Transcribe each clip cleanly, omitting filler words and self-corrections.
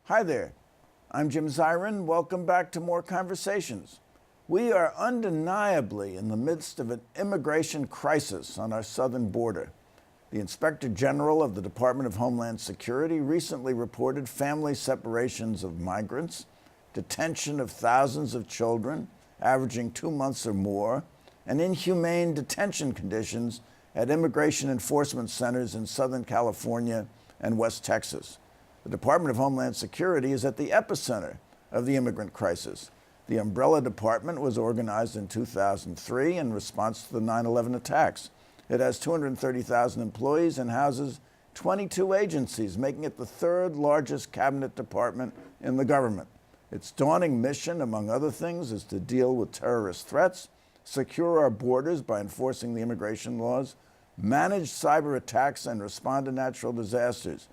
Hi there, I'm Jim Zirin. Welcome back to More Conversations. We are undeniably in the midst of an immigration crisis on our southern border. The Inspector General of the Department of Homeland Security recently reported family separations of migrants, detention of thousands of children, averaging 2 months or more, and inhumane detention conditions at immigration enforcement centers in Southern California and West Texas. The Department of Homeland Security is at the epicenter of the immigrant crisis. The umbrella department was organized in 2003 in response to the 9/11 attacks. It has 230,000 employees and houses 22 agencies, making it the third largest cabinet department in the government. Its daunting mission, among other things, is to deal with terrorist threats, secure our borders by enforcing the immigration laws, manage cyber attacks, and respond to natural disasters.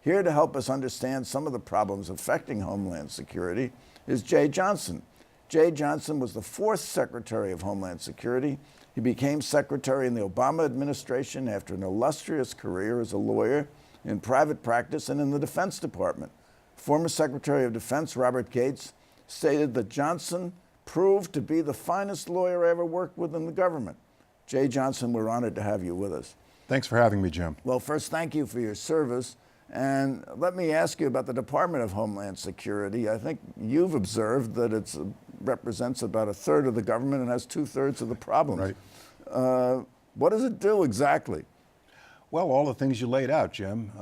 Here to help us understand some of the problems affecting Homeland Security is Jeh Johnson. Jeh Johnson was the fourth Secretary of Homeland Security. He became Secretary in the Obama administration after an illustrious career as a lawyer in private practice and in the Defense Department. Former Secretary of Defense Robert Gates stated that Johnson proved to be the finest lawyer I ever worked with in the government. Jeh Johnson, we're honored to have you with us. Thanks for having me, Jim. Well, first, thank you for your service. And let me ask you about the Department of Homeland Security. I think you've observed that it represents about a third of the government and has 2/3 of the problems. Right. What does it do exactly? Well, all the things you laid out, Jim.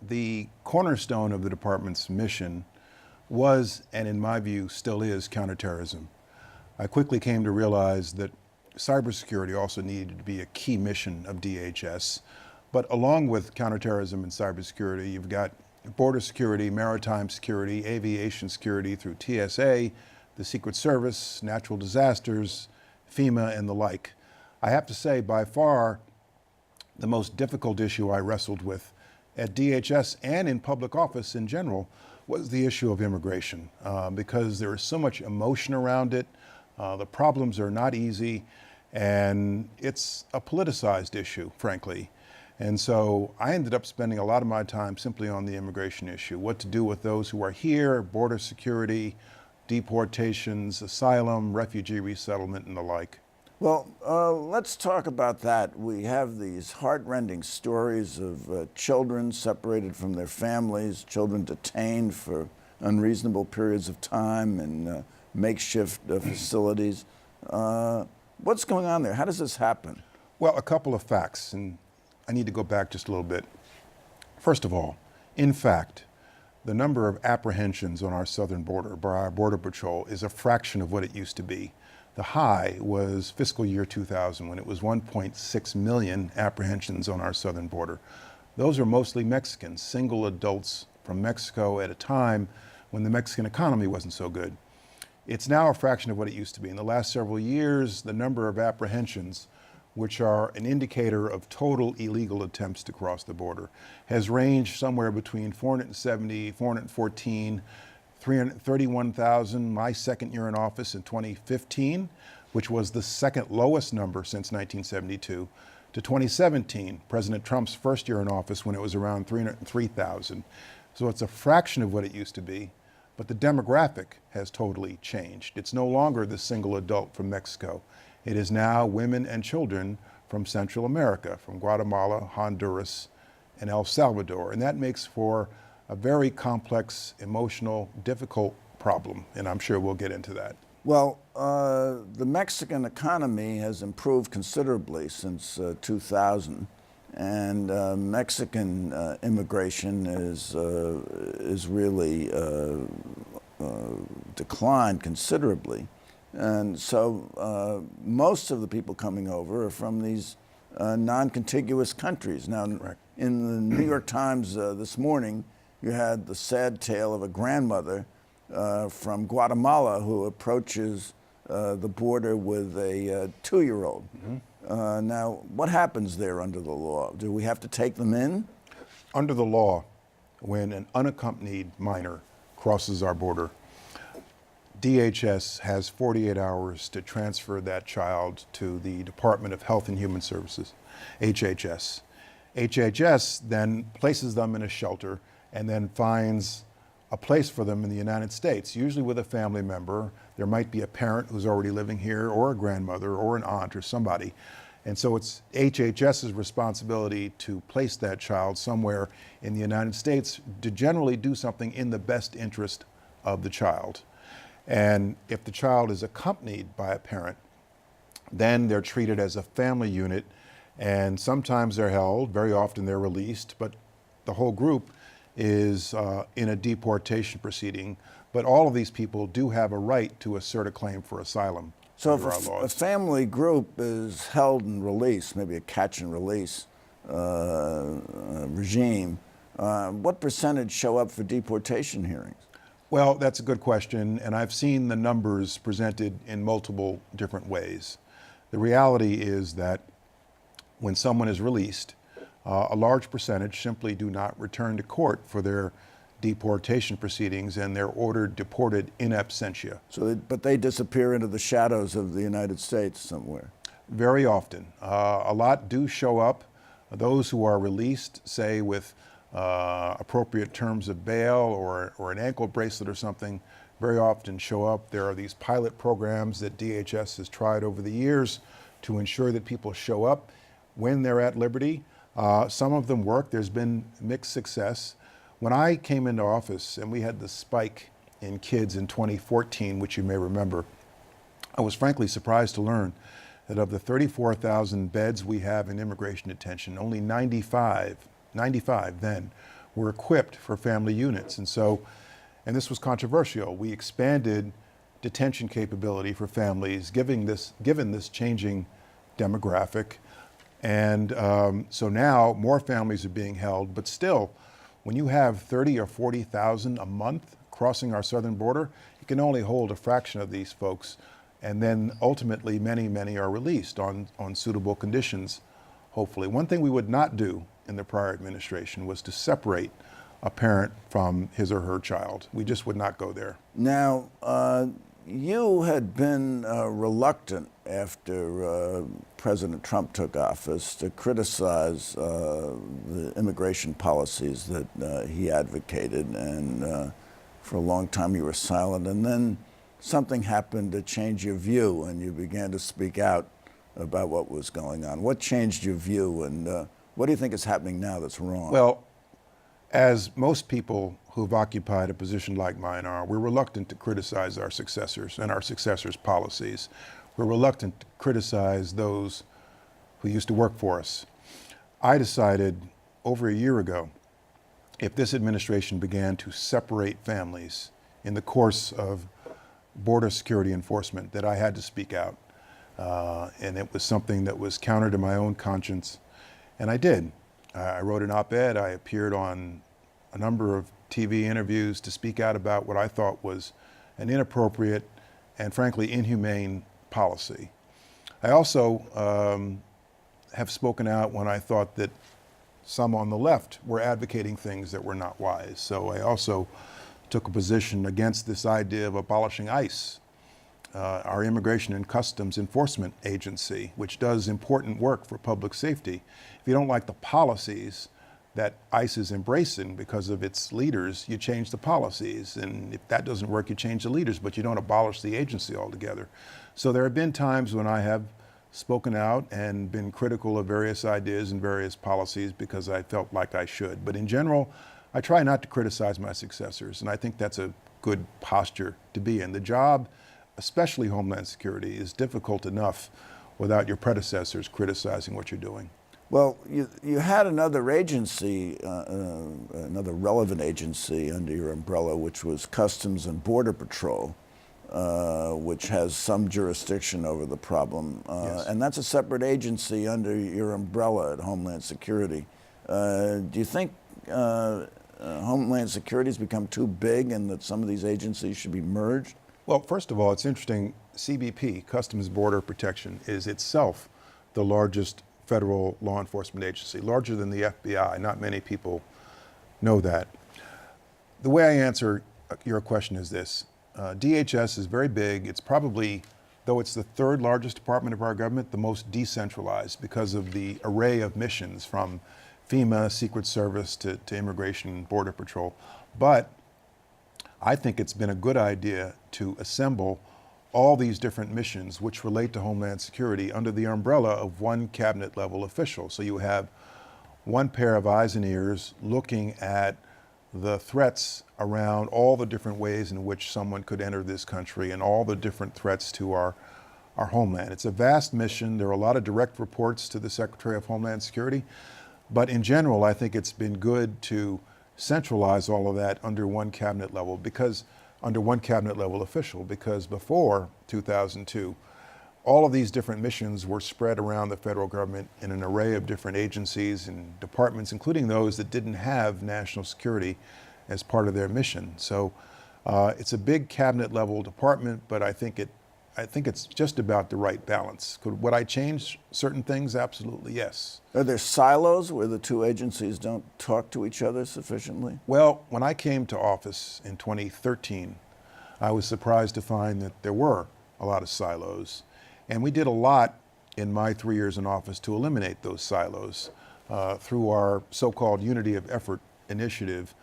The cornerstone of the department's mission was, and in my view still is, counterterrorism. I quickly came to realize that cybersecurity also needed to be a key mission of DHS. But along with counterterrorism and cybersecurity, you've got border security, maritime security, aviation security through TSA, the Secret Service, natural disasters, FEMA, and the like. I have to say, by far, the most difficult issue I wrestled with at DHS and in public office in general was the issue of immigration, because there is so much emotion around it. The problems are not easy, and it's a politicized issue, frankly. And so I ended up spending a lot of my time simply on the immigration issue, what to do with those who are here, border security, deportations, asylum, refugee resettlement, and the like. Well, let's talk about that. We have these heart-rending stories of children separated from their families, children detained for unreasonable periods of time in makeshift facilities. What's going on there? How does this happen? Well, a couple of facts, and I need to go back just a little bit. First of all, in fact, the number of apprehensions on our southern border by our Border Patrol is a fraction of what it used to be. The high was fiscal year 2000, when it was 1.6 million apprehensions on our southern border. Those are mostly Mexicans, single adults from Mexico at a time when the Mexican economy wasn't so good. It's now a fraction of what it used to be. In the last several years, the number of apprehensions, which are an indicator of total illegal attempts to cross the border, has ranged somewhere between 470, 414, 331,000 my second year in office in 2015, which was the second lowest number since 1972, to 2017, President Trump's first year in office, when it was around 303,000. So it's a fraction of what it used to be, but the demographic has totally changed. It's no longer the single adult from Mexico. It is now women and children from Central America, from Guatemala, Honduras, and El Salvador. And that makes for a very complex, emotional, difficult problem, and I'm sure we'll get into that. Well, the Mexican economy has improved considerably since 2000, and Mexican immigration is really declined considerably. And so most of the people coming over are from these non-contiguous countries. Now, Correct. In the New York Times this morning, you had the sad tale of a grandmother from Guatemala who approaches the border with a 2-year-old. Mm-hmm. Now, what happens there under the law? Do we have to take them in? Under the law, when an unaccompanied minor crosses our border, DHS has 48 hours to transfer that child to the Department of Health and Human Services, HHS. HHS then places them in a shelter and then finds a place for them in the United States, usually with a family member. There might be a parent who's already living here, or a grandmother, or an aunt, or somebody. And so it's HHS's responsibility to place that child somewhere in the United States to generally do something in the best interest of the child. And if the child is accompanied by a parent, then they're treated as a family unit, and sometimes they're held, very often they're released, but the whole group is in a deportation proceeding. But all of these people do have a right to assert a claim for asylum. So if a family group is held and released, maybe a catch and release regime, what percentage show up for deportation hearings? Well, that's a good question, and I've seen the numbers presented in multiple different ways. The reality is that when someone is released, a large percentage simply do not return to court for their deportation proceedings, and they're ordered deported in absentia. So, but they disappear into the shadows of the United States somewhere. Very often. A lot do show up. Those who are released, say with appropriate terms of bail or an ankle bracelet or something, very often show up. There are these pilot programs that DHS has tried over the years to ensure that people show up when they're at liberty. Some of them work. There's been mixed success. When I came into office and we had the spike in kids in 2014, which you may remember, I was frankly surprised to learn that of the 34,000 beds we have in immigration detention, only 95 then were equipped for family units. And so, and this was controversial, we expanded detention capability for families given this changing demographic. And so now more families are being held, but still, when you have 30 or 40,000 a month crossing our southern border, you can only hold a fraction of these folks. And then ultimately, many are released on suitable conditions, hopefully. One thing we would not do in the prior administration was to separate a parent from his or her child. We just would not go there. Now, you had been reluctant after President Trump took office to criticize the immigration policies that he advocated, and for a long time you were silent, and then something happened to change your view and you began to speak out about what was going on. What changed your view, and what do you think is happening now that's wrong? Well, as most people who've occupied a position like mine are, we're reluctant to criticize our successors and our successors' policies. We're reluctant to criticize those who used to work for us. I decided over a year ago, if this administration began to separate families in the course of border security enforcement, that I had to speak out. And it was something that was counter to my own conscience, and I did. I wrote an op-ed, I appeared on a number of TV interviews to speak out about what I thought was an inappropriate and frankly inhumane policy. I also have spoken out when I thought that some on the left were advocating things that were not wise. So I also took a position against this idea of abolishing ICE, our Immigration and Customs Enforcement Agency, which does important work for public safety. If you don't like the policies that ICE is embracing because of its leaders, you change the policies. And if that doesn't work, you change the leaders, but you don't abolish the agency altogether. So there have been times when I have spoken out and been critical of various ideas and various policies because I felt like I should. But in general, I try not to criticize my successors, and I think that's a good posture to be in. The job, especially Homeland Security, is difficult enough without your predecessors criticizing what you're doing. Well, you had another agency, another relevant agency under your umbrella, which was Customs and Border Patrol, which has some jurisdiction over the problem. Yes. And that's a separate agency under your umbrella at Homeland Security. Do you think Homeland Security has become too big and that some of these agencies should be merged? Well, first of all, it's interesting. CBP, Customs Border Protection, is itself the largest federal law enforcement agency, larger than the FBI. Not many people know that. The way I answer your question is this. DHS is very big. It's probably, though it's the third largest department of our government, the most decentralized because of the array of missions from FEMA, Secret Service to Immigration and Border Patrol. But I think it's been a good idea to assemble all these different missions which relate to Homeland Security under the umbrella of one cabinet level official. So you have one pair of eyes and ears looking at the threats around all the different ways in which someone could enter this country and all the different threats to our homeland. It's a vast mission. There are a lot of direct reports to the Secretary of Homeland Security, but in general, I think it's been good to centralize all of that under one cabinet level official, because before 2002, all of these different missions were spread around the federal government in an array of different agencies and departments, including those that didn't have national security as part of their mission. So it's a big cabinet level department, but I think it's just about the right balance. Would I change certain things? Absolutely, yes. Are there silos where the two agencies don't talk to each other sufficiently? Well, when I came to office in 2013, I was surprised to find that there were a lot of silos. And we did a lot in my 3 years in office to eliminate those silos. Through our so-called Unity of Effort initiative,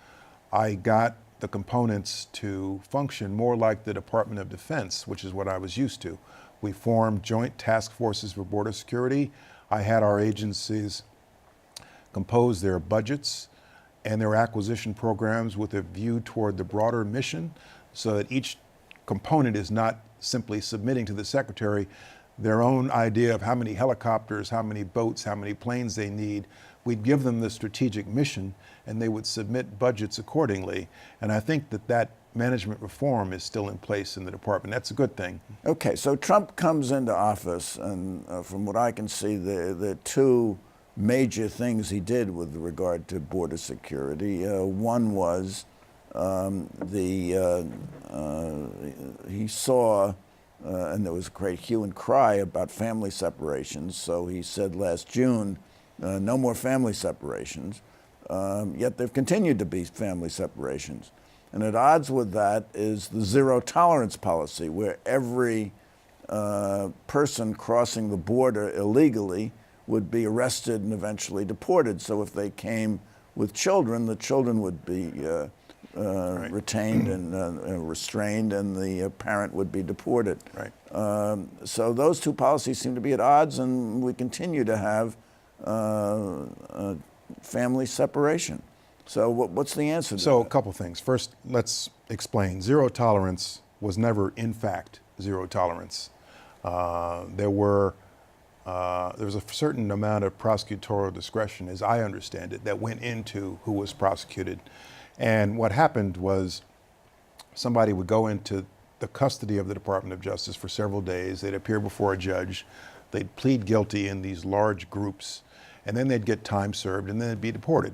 I got the components to function more like the Department of Defense, which is what I was used to. We formed joint task forces for border security. I had our agencies compose their budgets and their acquisition programs with a view toward the broader mission, so that each component is not simply submitting to the Secretary their own idea of how many helicopters, how many boats, how many planes they need. We'd give them the strategic mission and they would submit budgets accordingly. And I think that management reform is still in place in the department. That's a good thing. Okay, so Trump comes into office, and from what I can see, the two major things he did with regard to border security. One was he saw, and there was a great hue and cry about family separations. So he said last June, no more family separations. Yet there've continued to be family separations. And at odds with that is the zero tolerance policy, where every person crossing the border illegally would be arrested and eventually deported. So if they came with children, the children would be retained and restrained, and the parent would be deported. Right. So those two policies seem to be at odds, and we continue to have family separation. So what's the answer to So that? a couple things. First, let's explain. Zero tolerance was never, in fact, zero tolerance. There was a certain amount of prosecutorial discretion, as I understand it, that went into who was prosecuted. And what happened was somebody would go into the custody of the Department of Justice for several days. They'd appear before a judge. They'd plead guilty in these large groups, and then they'd get time served, and then they'd be deported,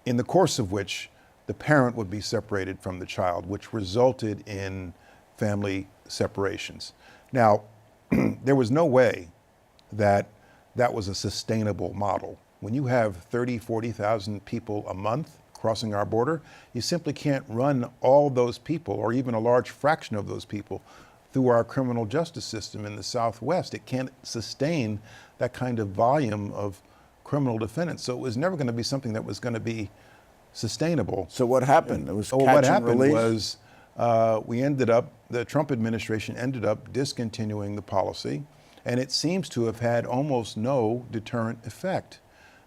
in the course of which the parent would be separated from the child, which resulted in family separations. Now, there was no way that was a sustainable model. When you have 30, 40,000 people a month crossing our border, you simply can't run all those people, or even a large fraction of those people, through our criminal justice system in the Southwest. It can't sustain that kind of volume of criminal defendants. So it was never going to be something that was going to be sustainable. So what happened? It was catch what and happened release? was the Trump administration ended up discontinuing the policy, and it seems to have had almost no deterrent effect,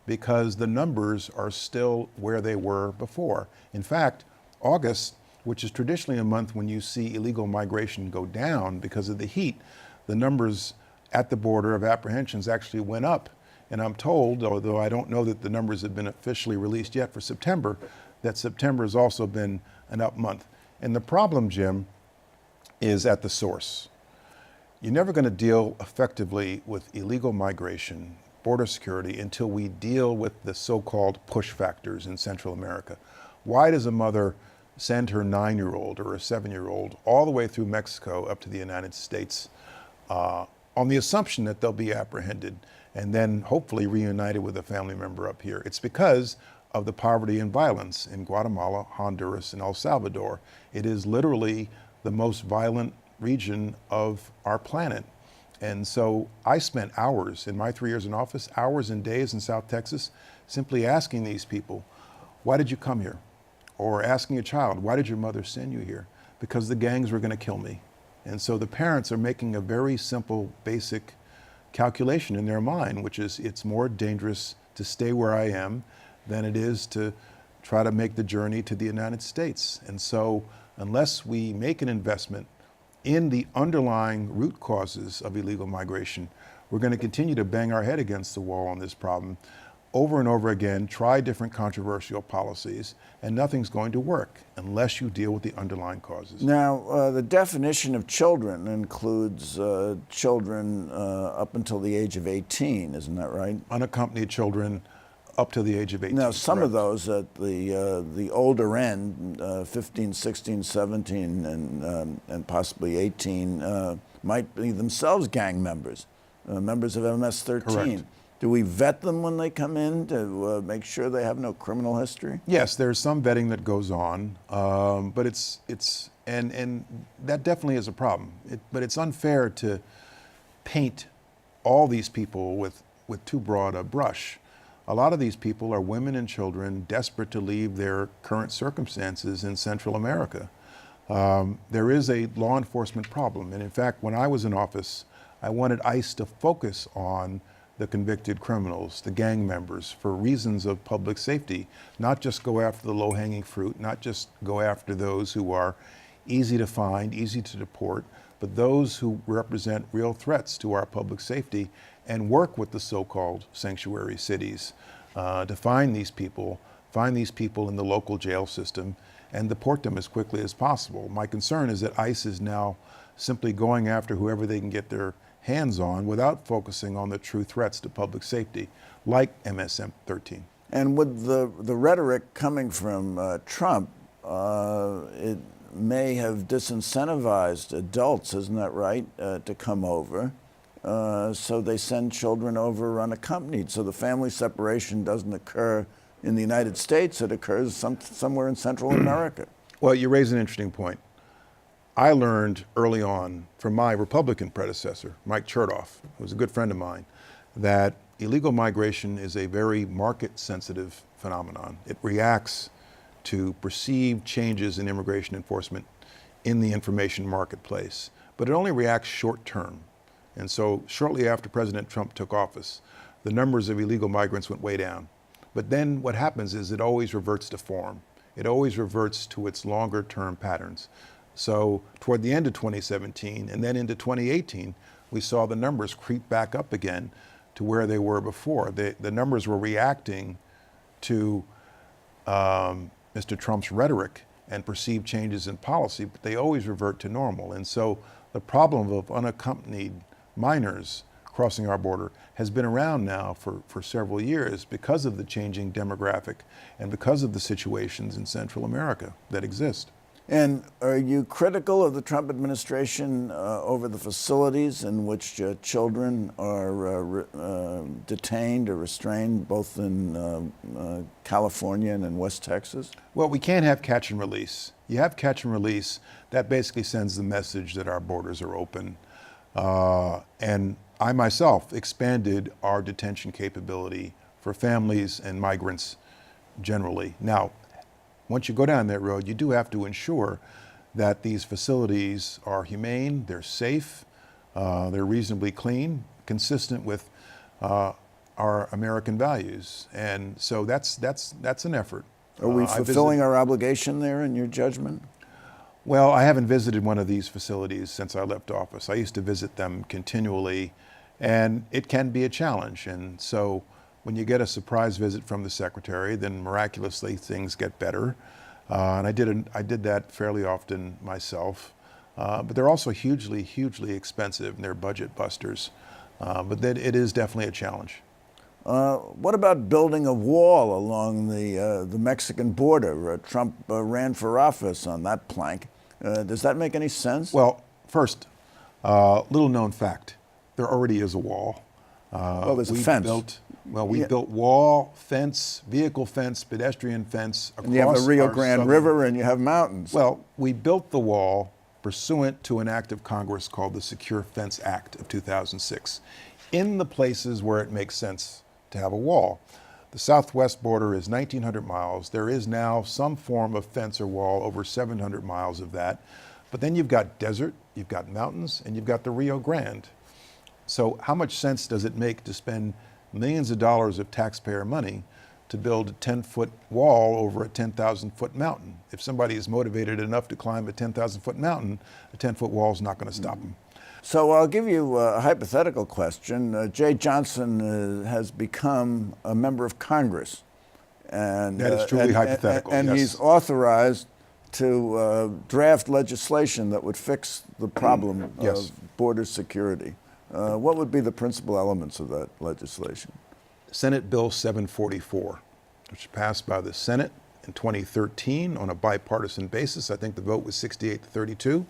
because the numbers are still where they were before. In fact, August, which is traditionally a month when you see illegal migration go down because of the heat, the numbers at the border of apprehensions actually went up. And I'm told, although I don't know that the numbers have been officially released yet for September, that September has also been an up month. And the problem, Jim, is at the source. You're never going to deal effectively with illegal migration, border security, until we deal with the so-called push factors in Central America. Why does a mother send her 9-year-old or a 7-year-old all the way through Mexico up to the United States on the assumption that they'll be apprehended and then hopefully reunited with a family member up here? It's because of the poverty and violence in Guatemala, Honduras, and El Salvador. It is literally the most violent region of our planet. And so I spent hours in my 3 years in office, hours and days in South Texas, simply asking these people, why did you come here? or asking a child, why did your mother send you here? Because the gangs were going to kill me. And so the parents are making a very simple, basic calculation in their mind, which is it's more dangerous to stay where I am than it is to try to make the journey to the United States. And so unless we make an investment in the underlying root causes of illegal migration, we're going to continue to bang our head against the wall on this problem over and over again, try different controversial policies, and nothing's going to work unless you deal with the underlying causes. Now, the definition of children includes children up until the age of 18, isn't that right? Unaccompanied children up to the age of 18. Now, some of correct. those at the older end, 15, 16, 17, and possibly 18, might be themselves gang members, members of MS-13. Correct. Do we vet them when they come in to make sure they have no criminal history? Yes, there's some vetting that goes on, but and that definitely is a problem. But it's unfair to paint all these people with too broad a brush. A lot of these people are women and children desperate to leave their current circumstances in Central America. There is a law enforcement problem, and in fact, when I was in office, I wanted ICE to focus on the convicted criminals, the gang members, for reasons of public safety, not just go after the low-hanging fruit, not just go after those who are easy to find, easy to deport, but those who represent real threats to our public safety, and work with the so-called sanctuary cities to find these people in the local jail system, and deport them as quickly as possible. My concern is that ICE is now simply going after whoever they can get their hands on without focusing on the true threats to public safety, like MS-13. And with the rhetoric coming from Trump, it may have disincentivized adults, isn't that right, to come over. So they send children over unaccompanied. So the family separation doesn't occur in the United States, it occurs somewhere in Central America. Well, you raise an interesting point. I learned early on from my Republican predecessor, Mike Chertoff, who was a good friend of mine, that illegal migration is a very market-sensitive phenomenon. It reacts to perceived changes in immigration enforcement in the information marketplace, but it only reacts short-term. And so shortly after President Trump took office, the numbers of illegal migrants went way down. But then what happens is it always reverts to form. It always reverts to its longer-term patterns. So toward the end of 2017 and then into 2018, we saw the numbers creep back up again to where they were before. The numbers were reacting to Mr. Trump's rhetoric and perceived changes in policy, but they always revert to normal. And so the problem of unaccompanied minors crossing our border has been around now for several years because of the changing demographic and because of the situations in Central America that exist. And are you critical of the Trump administration over the facilities in which children are detained or restrained, both in California and in West Texas? Well, we can't have catch and release. You have catch and release, that basically sends the message that our borders are open. And I myself expanded our detention capability for families and migrants generally. Now, once you go down that road, you do have to ensure that these facilities are humane, they're safe, they're reasonably clean, consistent with our American values. And so that's an effort. Are we fulfilling our obligation there in your judgment? Well, I haven't visited one of these facilities since I left office. I used to visit them continually, and it can be a challenge. And so when you get a surprise visit from the secretary, then miraculously things get better. And I did that fairly often myself. But they're also hugely, hugely expensive, and they're budget busters. But it is definitely a challenge. What about building a wall along the Mexican border? Trump ran for office on that plank. Does that make any sense? Well, first, little known fact, there already is a wall. Well, there's a fence. We built wall, fence, vehicle fence, pedestrian fence across. And you have the Rio our Grande River and you have mountains. Well, we built the wall pursuant to an act of Congress called the Secure Fence Act of 2006, in the places where it makes sense to have a wall. The southwest border is 1,900 miles. There is now some form of fence or wall over 700 miles of that. But then you've got desert, you've got mountains, and you've got the Rio Grande. So how much sense does it make to spend millions of dollars of taxpayer money to build a 10-foot wall over a 10,000-foot mountain? If somebody is motivated enough to climb a 10,000-foot mountain, a 10-foot wall is not going to stop them. So I'll give you a hypothetical question. Jeh Johnson has become a member of Congress. And, that is truly hypothetical, and yes. he's authorized to draft legislation that would fix the problem Yes. of border security. What would be the principal elements of that legislation? Senate Bill 744, which passed by the Senate in 2013 on a bipartisan basis. I think the vote was 68 to 32,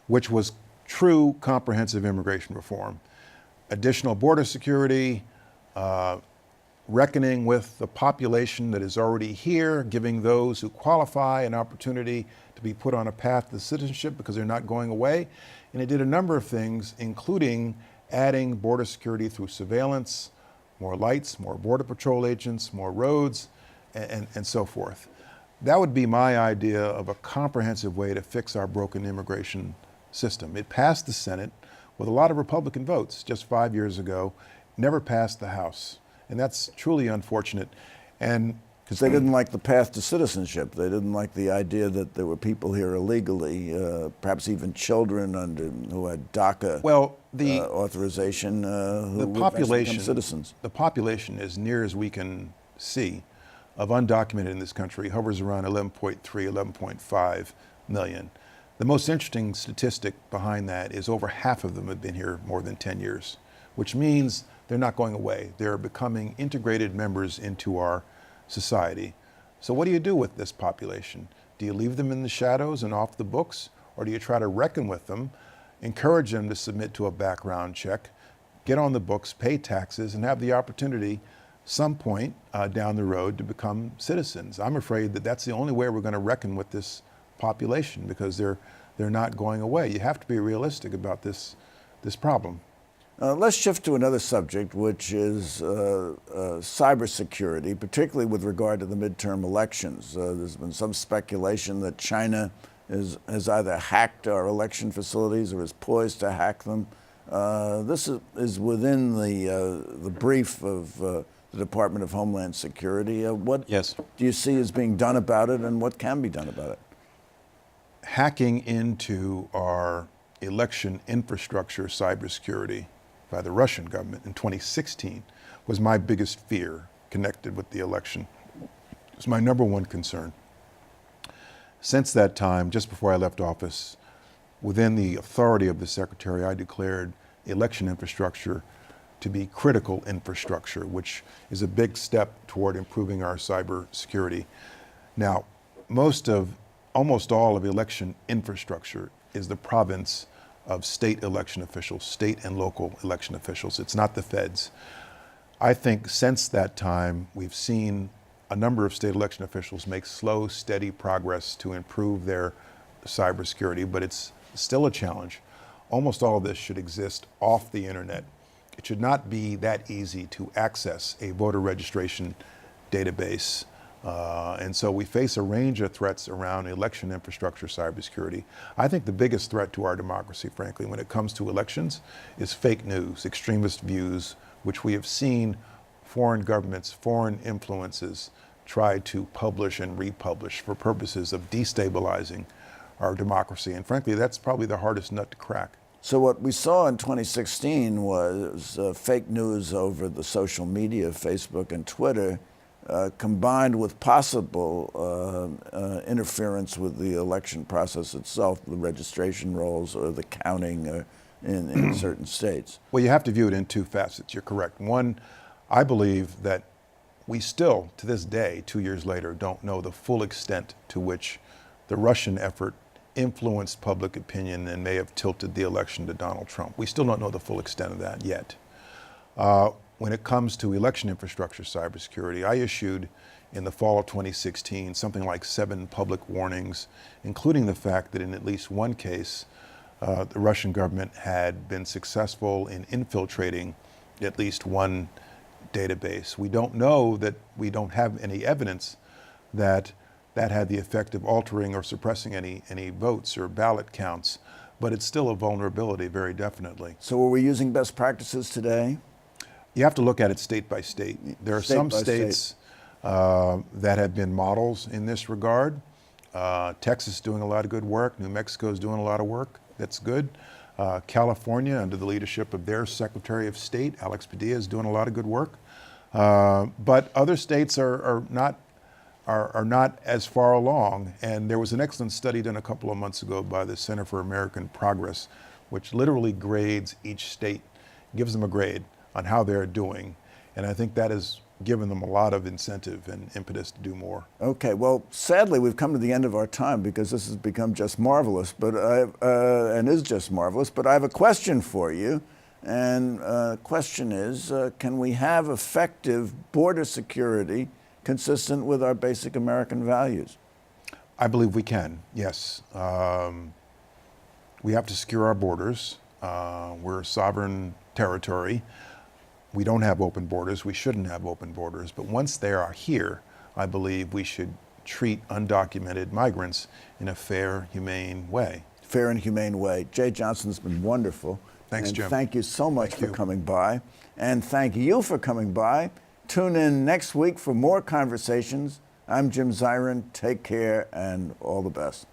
which was true comprehensive immigration reform. Additional border security, reckoning with the population that is already here, giving those who qualify an opportunity to be put on a path to citizenship because they're not going away. And it did a number of things, including adding border security through surveillance, more lights, more border patrol agents, more roads, and so forth. That would be my idea of a comprehensive way to fix our broken immigration system. It passed the Senate with a lot of Republican votes just 5 years ago, never passed the House. And that's truly unfortunate. And because they didn't like the path to citizenship. They didn't like the idea that there were people here illegally, perhaps even children who had DACA authorization who would become citizens. The population, as near as we can see, of undocumented in this country hovers around 11.3, 11.5 million. The most interesting statistic behind that is over half of them have been here more than 10 years, which means they're not going away. They're becoming integrated members into our society. So what do you do with this population? Do you leave them in the shadows and off the books? Or do you try to reckon with them, encourage them to submit to a background check, get on the books, pay taxes, and have the opportunity some point down the road to become citizens? I'm afraid that that's the only way we're going to reckon with this population, because they're not going away. You have to be realistic about this problem. Let's shift to another subject, which is cybersecurity, particularly with regard to the midterm elections. There's been some speculation that China has either hacked our election facilities or is poised to hack them. This is within the brief of the Department of Homeland Security. What do you see as being done about it, and what can be done about it? Hacking into our election infrastructure cybersecurity by the Russian government in 2016 was my biggest fear connected with the election. It was my number one concern. Since that time, just before I left office, within the authority of the Secretary, I declared election infrastructure to be critical infrastructure, which is a big step toward improving our cybersecurity. Now, almost all of election infrastructure is the province of state election officials, state and local election officials. It's not the feds. I think since that time, we've seen a number of state election officials make slow, steady progress to improve their cybersecurity, but it's still a challenge. Almost all of this should exist off the internet. It should not be that easy to access a voter registration database. And so we face a range of threats around election infrastructure cybersecurity. I think the biggest threat to our democracy, frankly, when it comes to elections is fake news, extremist views, which we have seen foreign governments, foreign influences try to publish and republish for purposes of destabilizing our democracy. And frankly, that's probably the hardest nut to crack. So what we saw in 2016 was fake news over the social media, Facebook and Twitter, combined with possible interference with the election process itself, the registration rolls or the counting in certain states. Well, you have to view it in two facets. You're correct. One, I believe that we still, to this day, 2 years later, don't know the full extent to which the Russian effort influenced public opinion and may have tilted the election to Donald Trump. We still don't know the full extent of that yet. When it comes to election infrastructure cybersecurity, I issued in the fall of 2016 something like 7 public warnings, including the fact that in at least one case, the Russian government had been successful in infiltrating at least one database. We don't know that, we don't have any evidence that that had the effect of altering or suppressing any votes or ballot counts, but it's still a vulnerability, very definitely. So are we using best practices today? You have to look at it state by state. There are some states that have been models in this regard. Texas is doing a lot of good work. New Mexico is doing a lot of work. That's good. California, under the leadership of their Secretary of State, Alex Padilla, is doing a lot of good work. But other states are not as far along. And there was an excellent study done a couple of months ago by the Center for American Progress, which literally grades each state, gives them a grade on how they're doing. And I think that has given them a lot of incentive and impetus to do more. Okay, well, sadly, we've come to the end of our time because this has become just marvelous, and is just marvelous. But I have a question for you. And the question is, can we have effective border security consistent with our basic American values? I believe we can, yes. We have to secure our borders. We're a sovereign territory. We don't have open borders. We shouldn't have open borders. But once they are here, I believe we should treat undocumented migrants in a fair, humane way. Fair and humane way. Jeh Johnson's been wonderful. Thanks, and Jim. Thank you so much for coming by. And thank you for coming by. Tune in next week for more conversations. I'm Jim Zirin. Take care and all the best.